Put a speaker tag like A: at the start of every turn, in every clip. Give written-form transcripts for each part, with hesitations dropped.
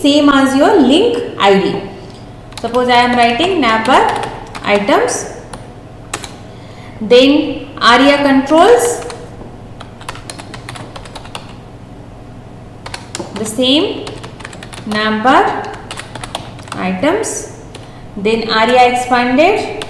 A: same as your link ID. Suppose I am writing navbar items, then ARIA controls, the same navbar items, then ARIA expanded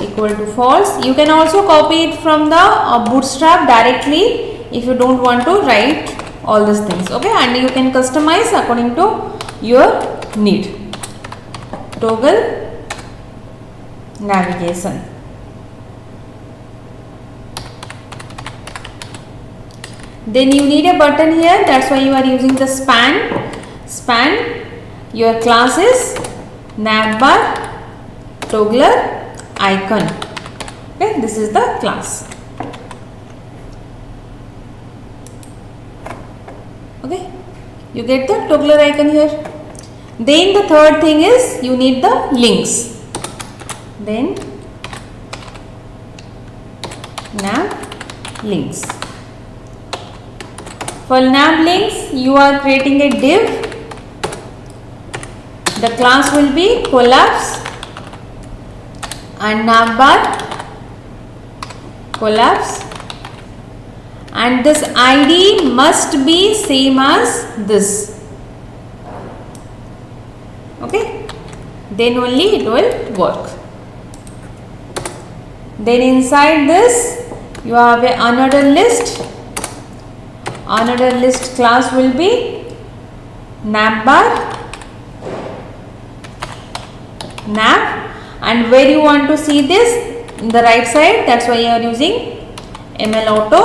A: equal to false. You can also copy it from the bootstrap directly if you don't want to write all these things, okay, and you can customize according to your need. Toggle navigation. Then you need a button here, that's why you are using the span. Your class is navbar toggler icon. Okay, this is the class. Okay, you get the toggler icon here. Then the third thing is you need the links. Then nav links. For nav links, you are creating a div. The class will be collapse and navbar collapse, and this ID must be same as this. Okay, then only it will work. Then inside this you have another list. Another list class will be navbar nav, and where you want to see this in the right side, that's why you are using ML Auto.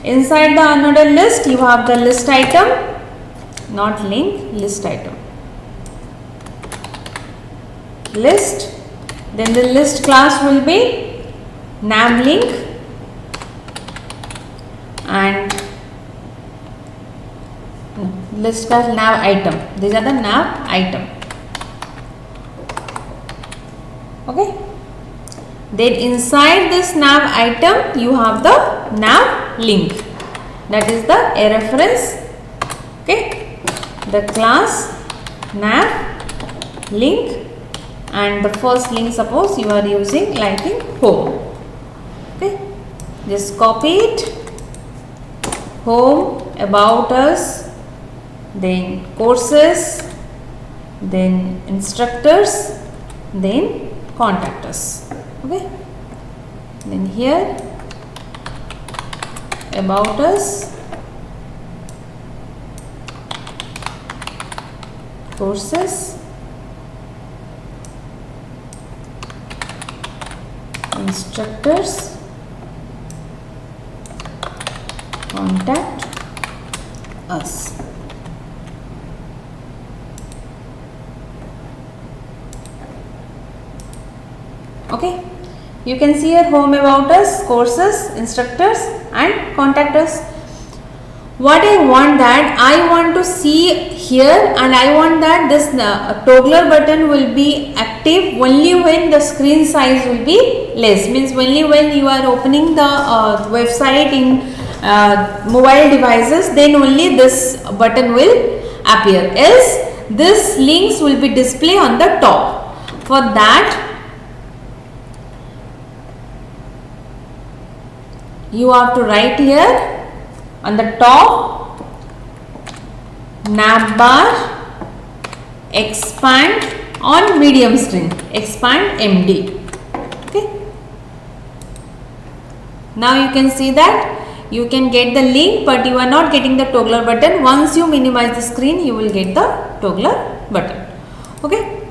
A: Inside the another list you have the list item, not link, list item, list. Then the list class will be nav link and list class nav item. These are the nav item. Okay, then inside this nav item you have the nav link, that is the a reference. Okay, the class nav link, and the first link suppose you are using like in home. Okay, just copy it, home, about us, then courses, then instructors, then contact us. Okay, then here about us, courses, instructors, contact us. Okay, you can see here home, about us, courses, instructors and contact us. What I want, that I want to see here, and I want that this toggler button will be active only when the screen size will be less, means only when you are opening the website in mobile devices, then only this button will appear, else this links will be displayed on the top. For that you have to write here on the top navbar expand on medium string, expand MD. Okay, now you can see that you can get the link, but you are not getting the toggler button. Once you minimize the screen, you will get the toggler button. Okay,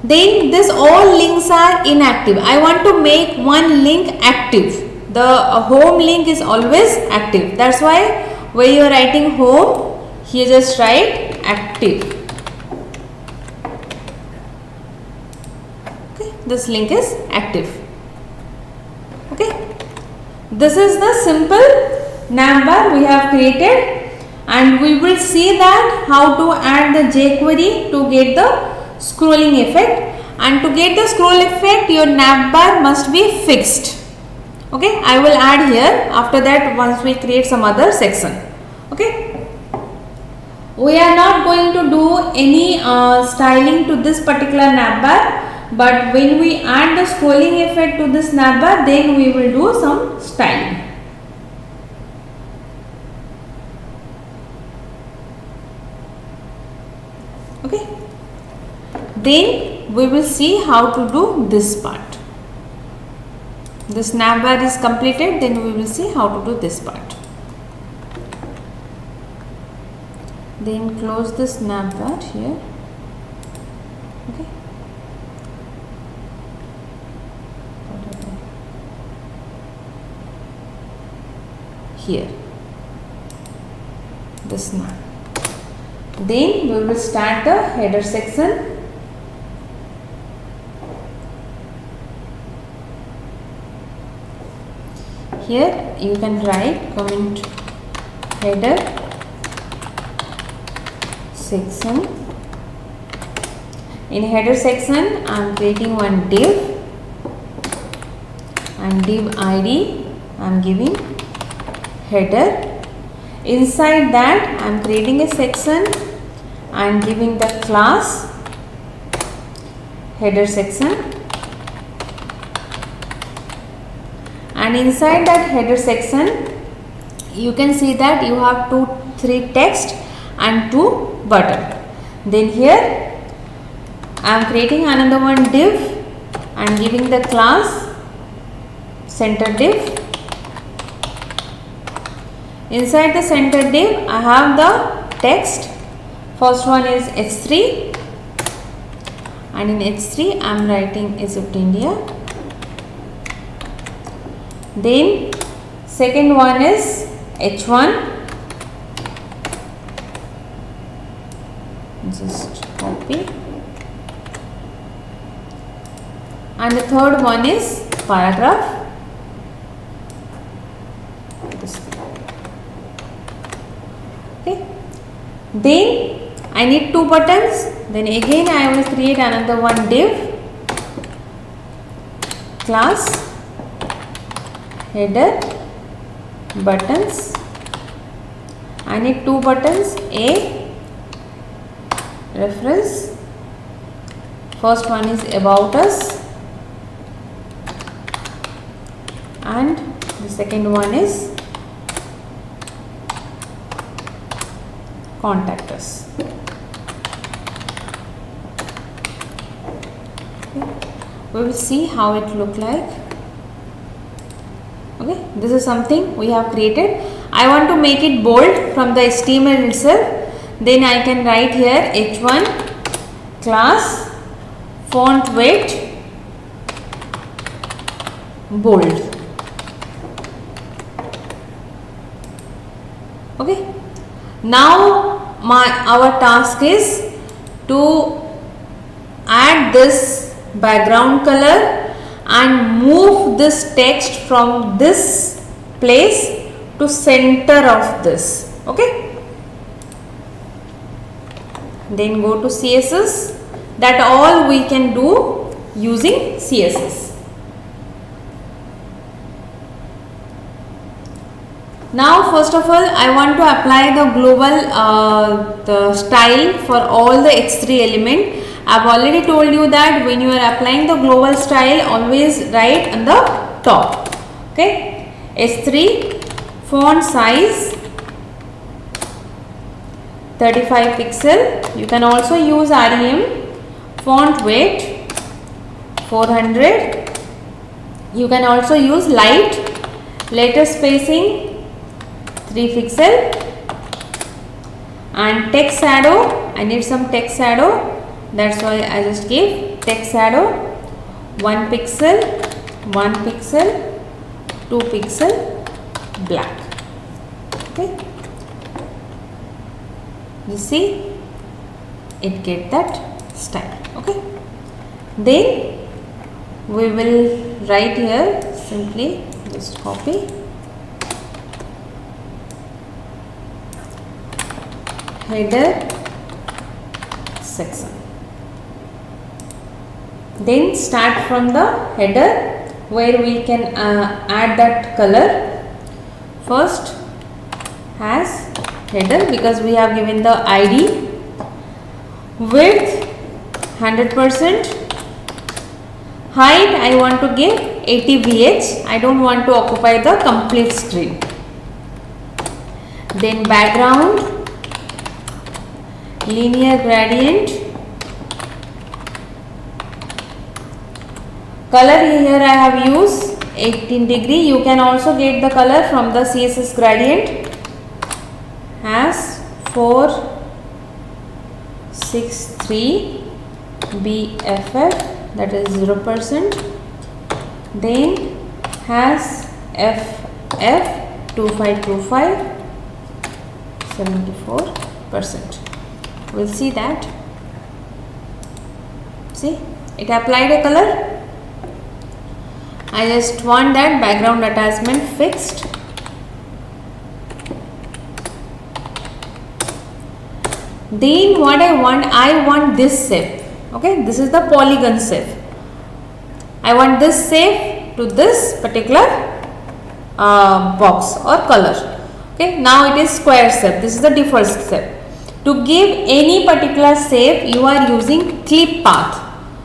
A: then this all links are inactive. I want to make one link active. The home link is always active, that's why where you are writing home, here just write active. Okay, this link is active. Okay, this is the simple navbar we have created, and we will see that how to add the jQuery to get the scrolling effect. And to get the scroll effect, your navbar must be fixed. Okay, I will add here after that once we create some other section. Okay, we are not going to do any styling to this particular navbar, but when we add the scrolling effect to this navbar, then we will do some styling. Okay, then we will see how to do this part. This navbar is completed, then we will see how to do this part. Then close this navbar here. Okay. Here. This nav. Then we will start the header section. Here you can write comment header section. In header section I am creating one div and div ID I am giving header. Inside that I am creating a section and giving the class header section, and inside that header section you can see that you have 3 text and 2 button. Then here I am creating another one div and giving the class center div. Inside the center div I have the text. First one is H3 and in H3 I am writing Egypt India. Then second one is H1. Just copy. And the third one is paragraph. Okay. Then I need 2 buttons. Then again I will create another one div, class header buttons. I need 2 buttons. A reference. First one is about us and the second one is contact us. Okay. We will see how it look like. Okay, this is something we have created. I want to make it bold from the HTML itself. Then I can write here H1 class font weight bold. Okay. Now our task is to add this background color and move this text from this place to center of this. Okay. Then go to CSS. That all we can do using CSS. Now first of all I want to apply the global the style for all the H3 element. I have already told you that when you are applying the global style, always write on the top. Okay, H3 font size 35 pixel. You can also use REM. Font weight 400. You can also use light. Letter spacing 3 pixel, and text shadow. I need some text shadow. That's why I just give text shadow 1 pixel, 1 pixel, 2 pixel black. Okay. You see, it get that style. Okay. Then we will write here simply just copy header section. Then start from the header where we can add that color. First has header, because we have given the ID. Width 100%. Height I want to give 80 VH. I don't want to occupy the complete screen. Then background, linear gradient. Color here I have used 18 degree. You can also get the color from the CSS gradient. Has 463 BFF, that is 0%. Then has FF 2525 74%. We'll see that. See, it applied a color. I just want that background attachment fixed. Then what I want this shape. Okay, this is the polygon shape. I want this shape to this particular box or color. Okay, now it is square shape. This is the default shape. To give any particular shape, you are using clip path.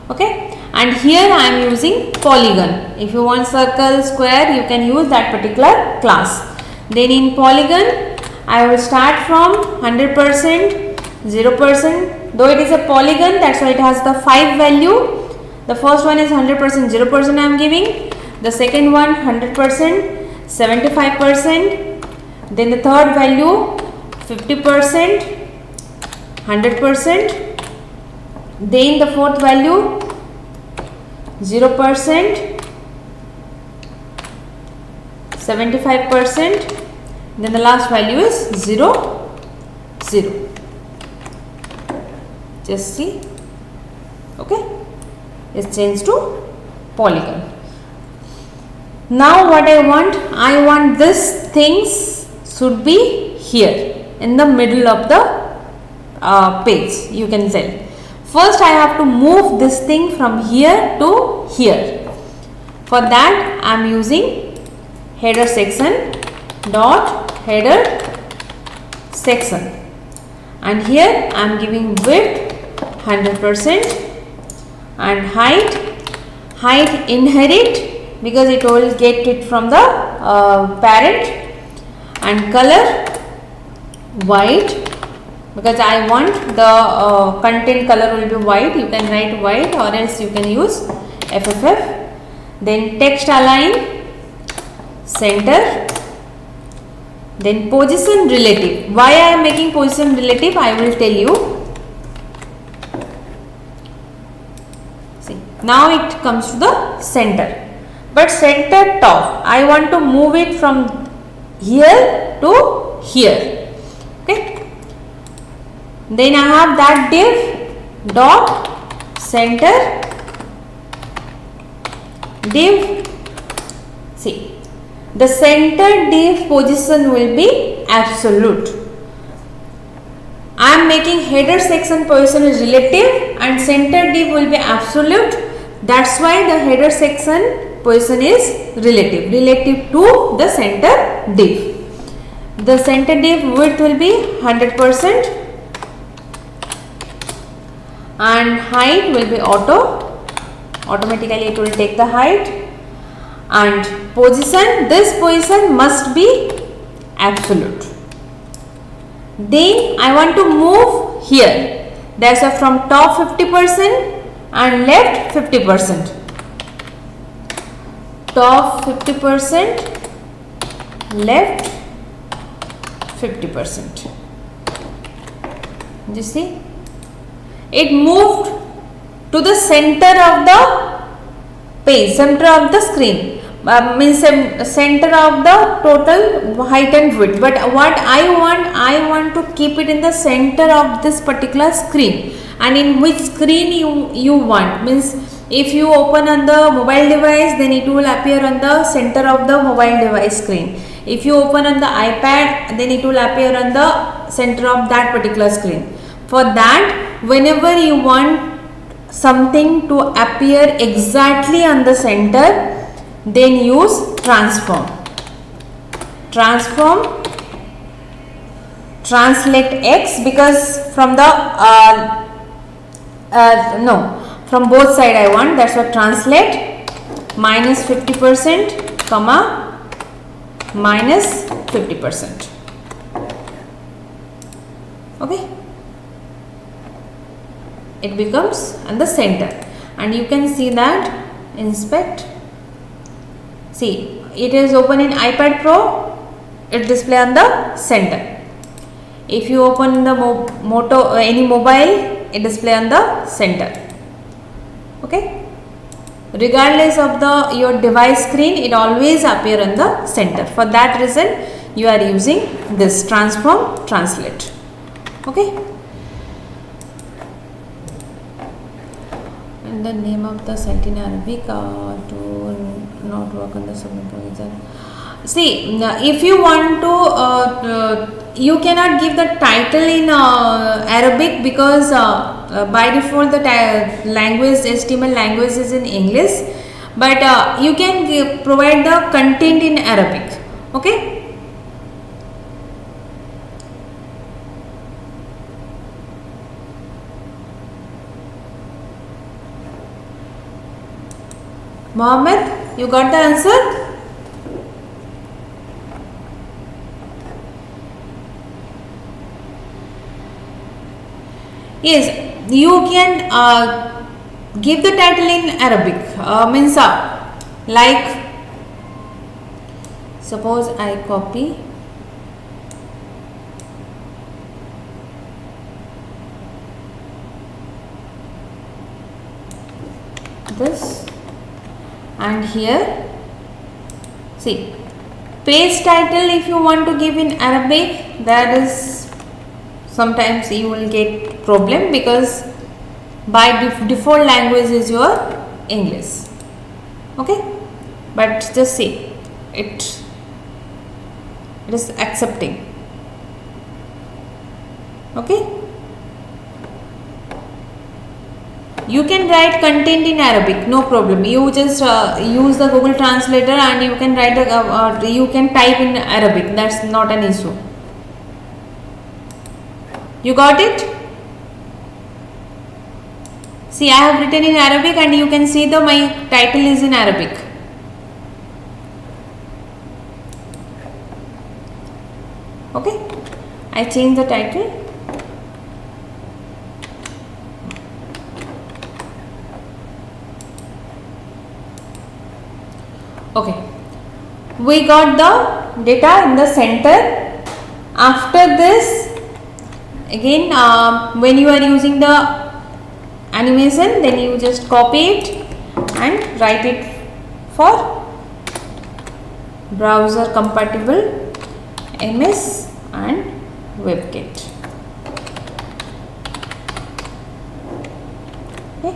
A: Okay, and here I am using polygon. If you want circle, square, you can use that particular class. Then in polygon, I will start from 100%. 0%, though it is a polygon, that's why it has the 5 value. The first one is 100%, 0% I am giving. The second one 100%, 75%. Then the third value 50%, 100%. Then the fourth value 0%, 75%. Then the last value is 0, 0. Just see. Okay, it's changed to polygon. Now what I want this things should be here in the middle of the page. You can tell. First I have to move this thing from here to here. For that I am using header section dot header section, and here I am giving width 100% and height inherit, because it will get it from the parent, and color white, because I want the content color will be white. You can write white or else you can use FFF. Then text align center. Then position relative. Why I am making position relative, I will tell you. Now it comes to the center, but center top, I want to move it from here to here. Okay. Then I have that div dot center div. See, the center div position will be absolute. I am making header section position is relative and center div will be absolute. That's why the header section position is relative to the center div. The center div width will be 100% and height will be automatically it will take the height, and position, this position must be absolute. Then I want to move here, that's why from top 50% and left 50%. Top 50%, left 50%. You see, it moved to the center of the page, center of the screen. Means center of the total height and width, but what I want to keep it in the center of this particular screen. And in which screen you want, means if you open on the mobile device, then it will appear on the center of the mobile device screen. If you open on the iPad, then it will appear on the center of that particular screen. For that, whenever you want something to appear exactly on the center, then use transform. Translate x, because from the from both side I want, that's what translate minus 50% comma minus 50%. Okay, it becomes in the center, and you can see that inspect. See, it is open in iPad Pro, it display on the center. If you open the any mobile, it display on the center. Okay, regardless of your device screen, it always appear on the center. For that reason you are using this transform translate. Okay, and the name of the site in Arabic to not work on the submit provision. See, if you want to you cannot give the title in Arabic, because by default the language, HTML language is in English, but you can provide the content in Arabic. Okay, Mohammed, you got the answer? Yes, you can give the title in Arabic, means like suppose I copy this, and here see page title, if you want to give in Arabic, that is sometimes you will get problem, because by default language is your English. Okay, but just see it is accepting. Okay, you can write content in Arabic, no problem. You just use the Google Translator and you can write you can type in Arabic, that's not an issue. You got it? See, I have written in Arabic and you can see my title is in Arabic. Okay, I change the title. Okay, we got the data in the center. After this, again when you are using the animation, then you just copy it and write it for browser compatible MS and WebKit. Okay,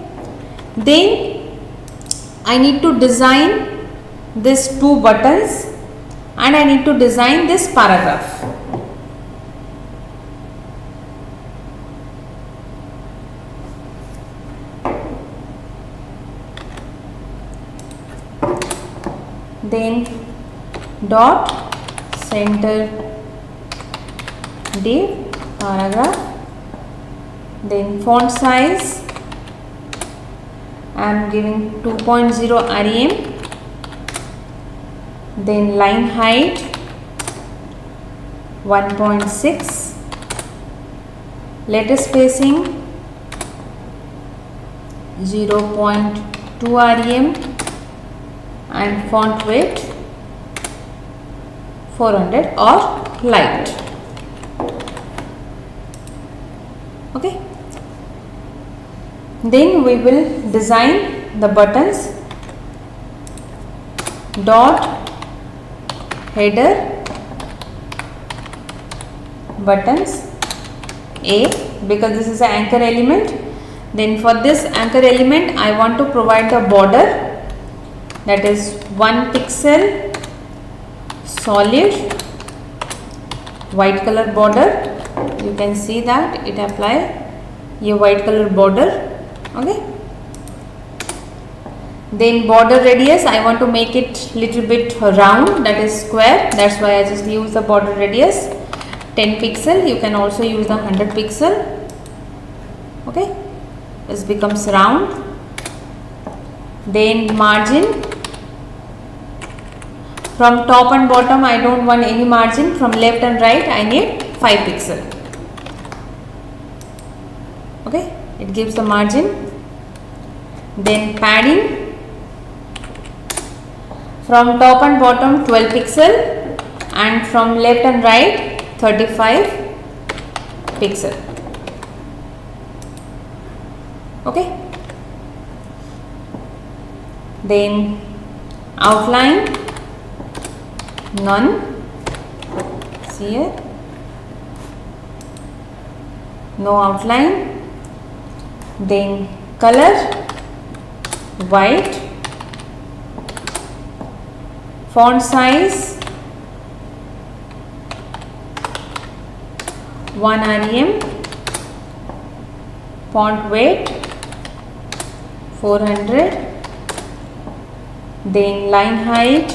A: then I need to design these two buttons and I need to design this paragraph. Then dot center div paragraph, then font size I am giving 2.0 rem, then line height 1.6, letter spacing 0.2 rem, and font weight 400 or light. Okay, then we will design the buttons. Dot header buttons A, because this is an anchor element. Then for this anchor element I want to provide the border, that is 1 pixel solid white color border. You can see that it apply a white color border. Okay, Then border radius, I want to make it little bit round, that is square, that's why I just use the border radius 10 pixel. You can also use the 100 pixel. Okay, this becomes round. Then margin, from top and bottom I don't want any margin, from left and right I need 5 pixel. Okay, it gives the margin. Then padding, from top and bottom 12 pixel and from left and right 35 pixel. Okay. Then outline, none, see here, no outline. Then color, white. Font size 1 rem. Font weight 400. Then line height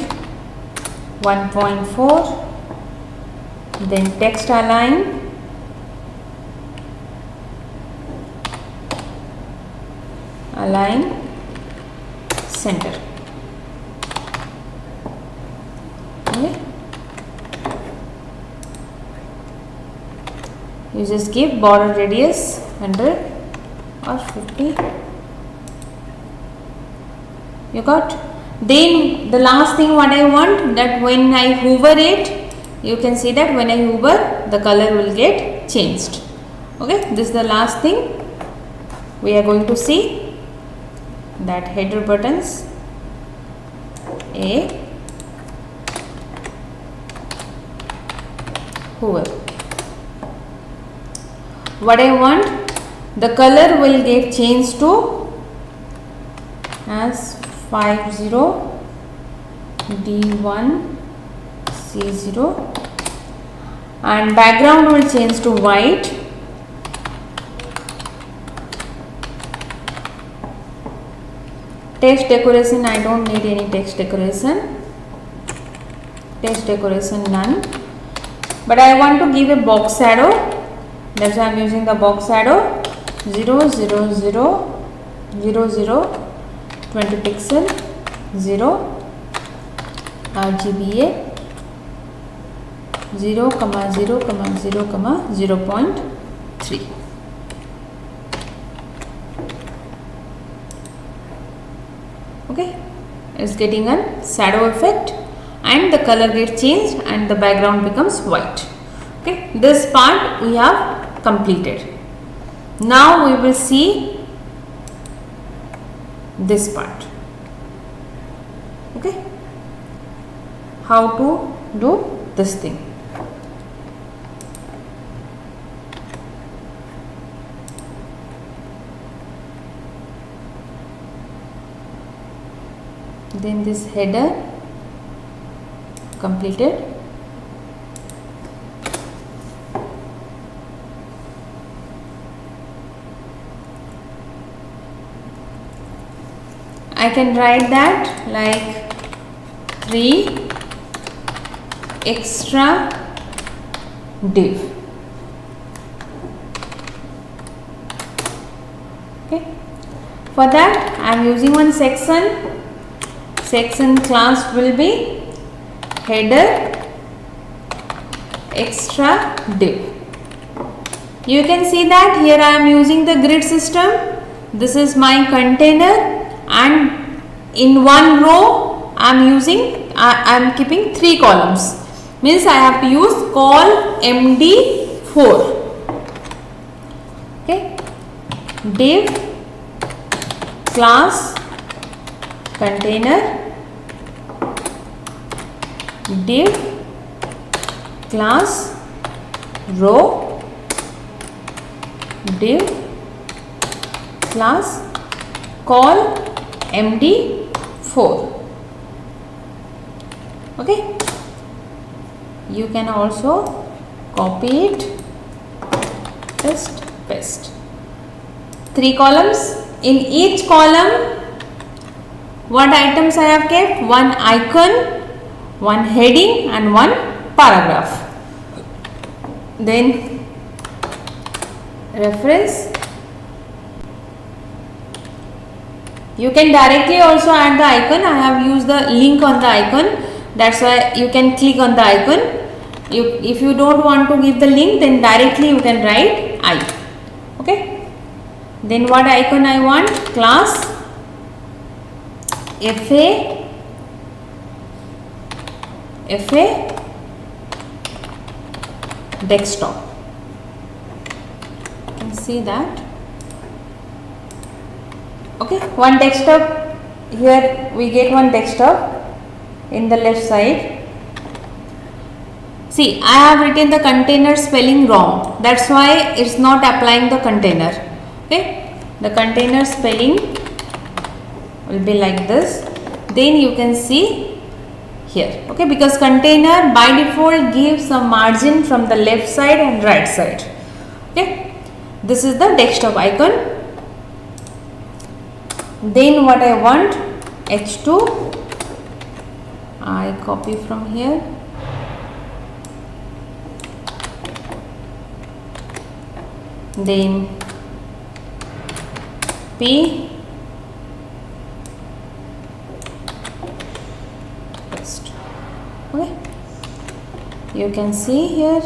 A: 1.4. Then text align, center. Okay. You just give border radius 100 or 50. You got? Then the last thing what I want, that when I hover it, you can see that when I hover the color will get changed. Okay, this is the last thing we are going to see, that header buttons A, hover. What I want, the color will get changed to as 50 D1 C0 and background will change to white. Text decoration, I don't need any text decoration. Text decoration none. But I want to give a box shadow, that's why I am using the box shadow 0 0 0 0 0 20 pixel 0 RGBA 0, 0, 0, 0.3. Okay, it's getting a shadow effect and the color gets changed and the background becomes white. Okay, this part we have completed. Now we will see this part. Okay, how to do this thing. Then this header completed. I can write that like 3 extra div. Okay, for that I am using one section. Section class will be header extra div. You can see that here I am using the grid system. This is my container and in one row I am keeping 3 columns. Means I have to use call MD4. Okay, div class container, div class row, div class call MD4. Okay, you can also copy it, just paste. 3 columns. In each column What items I have kept? One icon, one heading and one paragraph. Then reference. You can directly also add the icon. I have used the link on the icon. That's why you can click on the icon. If you don't want to give the link, then directly you can write I. Okay. Then what icon I want? Class FA desktop. You can see that. Okay, one desktop. Here we get one desktop in the left side. See, I have written the container spelling wrong. That's why it's not applying the container. Okay, the container spelling will be like this. Then you can see here. Okay, because container by default gives a margin from the left side and right side. Okay, this is the desktop icon. Then what I want? H2. I copy from here. Then P. Paste. Okay. You can see here.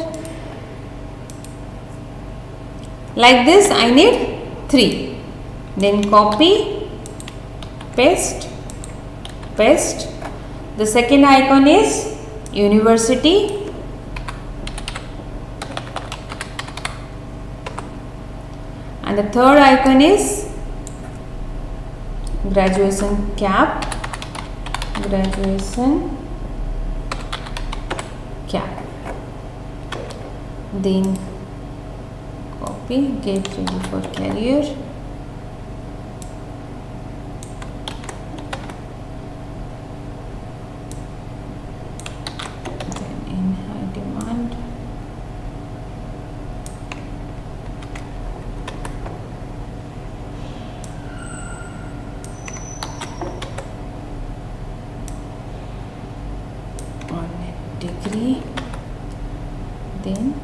A: Like this, I need 3. Then copy. Paste. The second icon is university. And the third icon is graduation cap. Then copy, get ready for career. Degree, then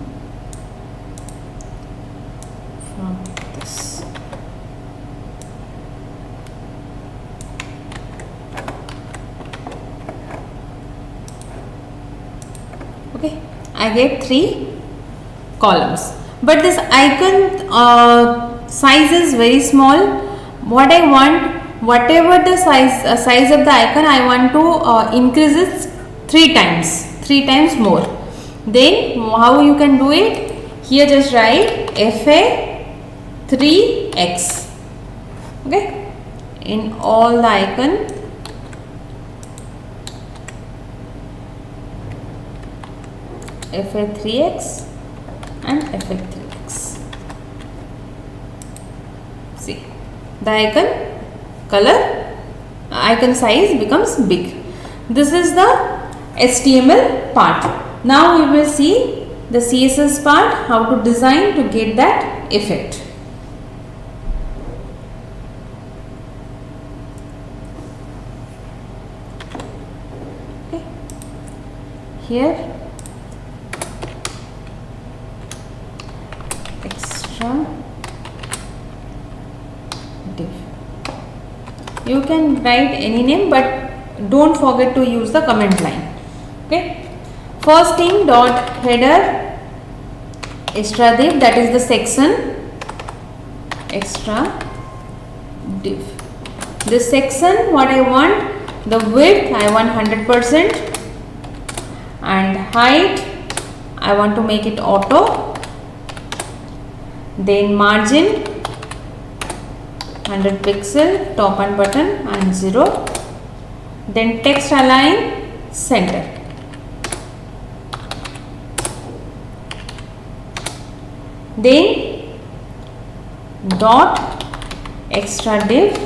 A: from this. Okay, I get 3 columns, but this icon size is very small. What I want, whatever the size of the icon, I want to increase it 3 times more. Then how you can do it? Here just write FA 3x. Okay, in all the icon. FA 3x and FA 3x. See, the icon size becomes big. This is the HTML part. Now we will see the CSS part, how to design to get that effect. Okay. Here extra div. You can write any name, but don't forget to use the comment line. Okay, first thing, dot header extra div, that is the section extra div. This section, what I want, the width I want 100% and height I want to make it auto. Then margin 100 pixel, top and button and 0. Then text align center. Then dot extra div.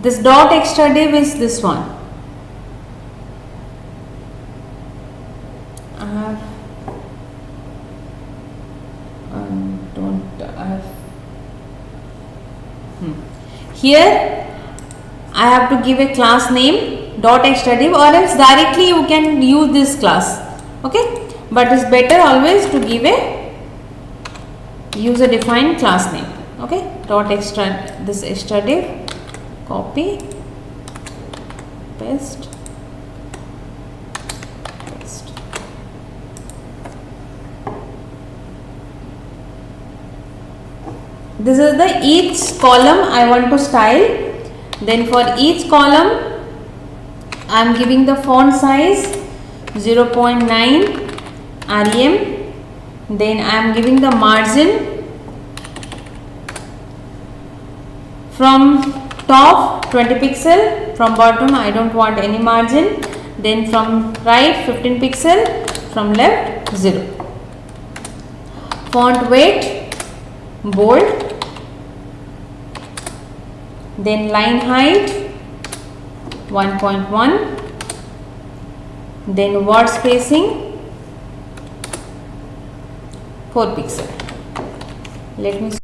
A: This dot extra div is this one. I have here I have to give a class name dot extradiv, or else directly you can use this class. Okay, but it's better always to give a user defined class name. Okay, dot this extradiv, copy, paste. This is the each column I want to style. Then for each column I am giving the font size 0.9 rem. Then I am giving the margin from top 20 pixel, from bottom I don't want any margin. Then from right 15 pixel, from left 0. Font weight bold. Then line height 1.1. Then word spacing 4 pixel. Let me